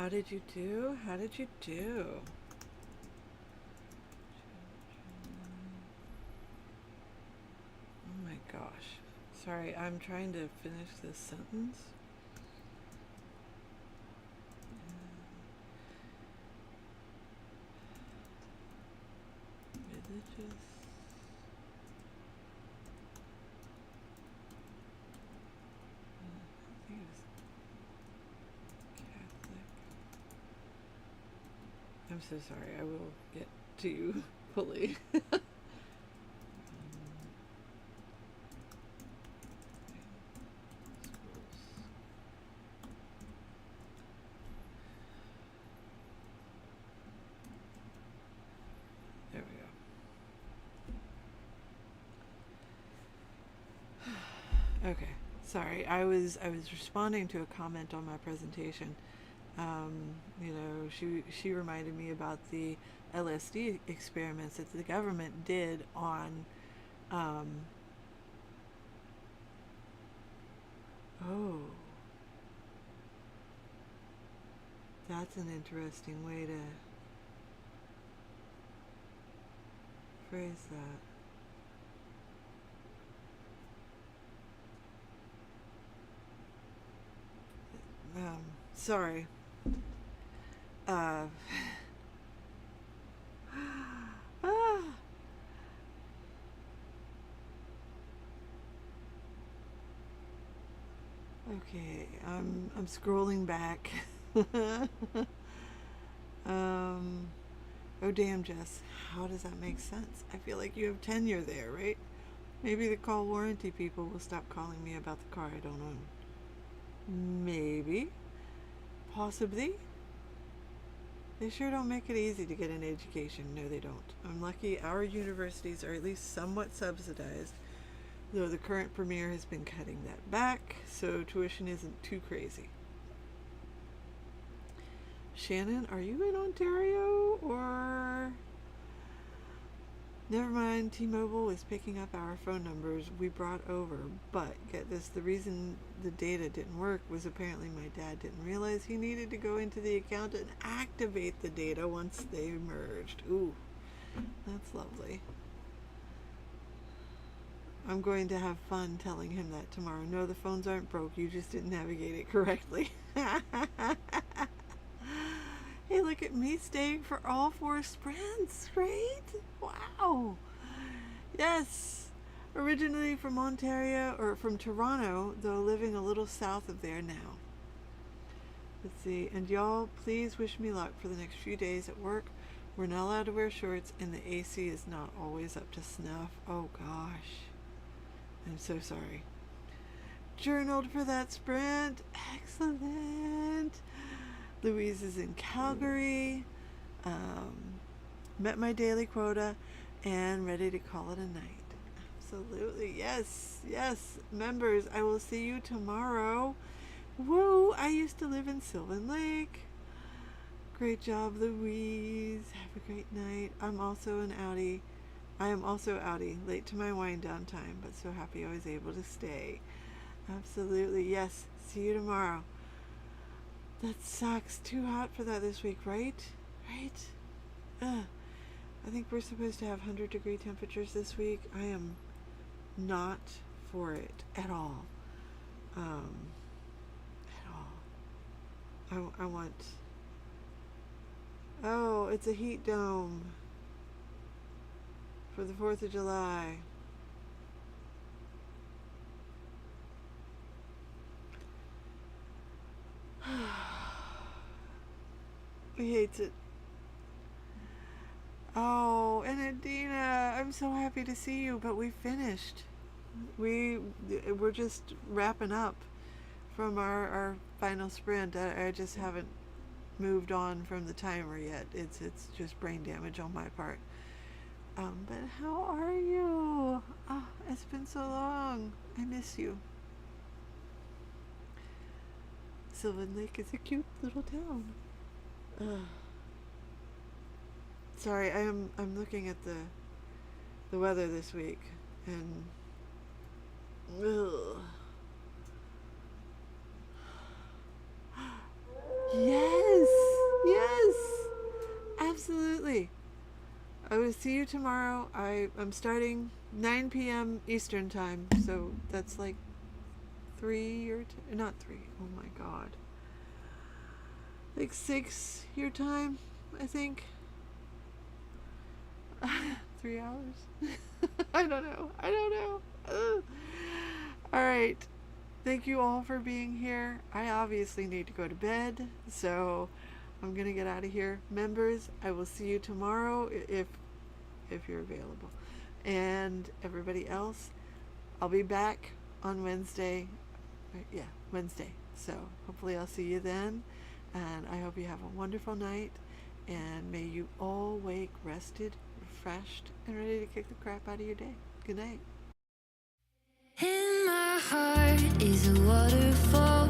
How did you do? How did you do? Oh my gosh. Sorry, I'm trying to finish this sentence. Religious. I think it was Catholic. I'm so sorry. I will get to you fully. There we go. Okay. Sorry. I was responding to a comment on my presentation. She reminded me about the LSD experiments that the government did on oh, that's an interesting way to phrase that. Sorry. Ah. Okay, I'm scrolling back. Oh damn, Jess, how does that make sense? I feel like you have tenure there, right? Maybe the call warranty people will stop calling me about the car I don't own. Maybe. Possibly. They sure don't make it easy to get an education. No, they don't. I'm lucky our universities are at least somewhat subsidized, though the current premier has been cutting that back, so tuition isn't too crazy. Shannon, are you in Ontario or... Never mind, T-Mobile is picking up our phone numbers we brought over, but get this, the reason the data didn't work was apparently my dad didn't realize he needed to go into the account and activate the data once they merged. Ooh, that's lovely. I'm going to have fun telling him that tomorrow. No, the phones aren't broke, you just didn't navigate it correctly. Hey, look at me staying for all 4 sprints, right? Wow. Yes. Originally from Ontario, or from Toronto, though living a little south of there now. Let's see. And y'all, please wish me luck for the next few days at work. We're not allowed to wear shorts, and the AC is not always up to snuff. Oh, gosh. I'm so sorry. Journaled for that sprint. Excellent. Louise is in Calgary, met my daily quota, and ready to call it a night. Absolutely. Yes, yes. Members, I will see you tomorrow. Woo! I used to live in Sylvan Lake. Great job, Louise. Have a great night. I am also outie, late to my wind down time, but so happy I was able to stay. Absolutely. Yes. See you tomorrow. That sucks. Too hot for that this week, right? Right? Ugh. I think we're supposed to have 100-degree temperatures this week. I am not for it at all. At all. I want... Oh, it's a heat dome for the 4th of July. He hates it. Oh, and Adina, I'm so happy to see you, but we finished. We're just wrapping up from our final sprint. I just haven't moved on from the timer yet. It's just brain damage on my part. But how are you? Oh, it's been so long. I miss you. Sylvan Lake is a cute little town. Sorry, I'm looking at the weather this week, and yes, will see you tomorrow. I'm starting 9 p.m. Eastern time, so that's like 3 your not 3. Oh my god. Like 6 your time, I think. 3 hours. I don't know. Ugh. All right. Thank you all for being here. I obviously need to go to bed, so I'm gonna get out of here. Members, I will see you tomorrow if you're available. And everybody else, I'll be back on Wednesday. Yeah, Wednesday. So hopefully I'll see you then. And I hope you have a wonderful night. And may you all wake rested, refreshed, and ready to kick the crap out of your day. Good night. In my heart is a waterfall.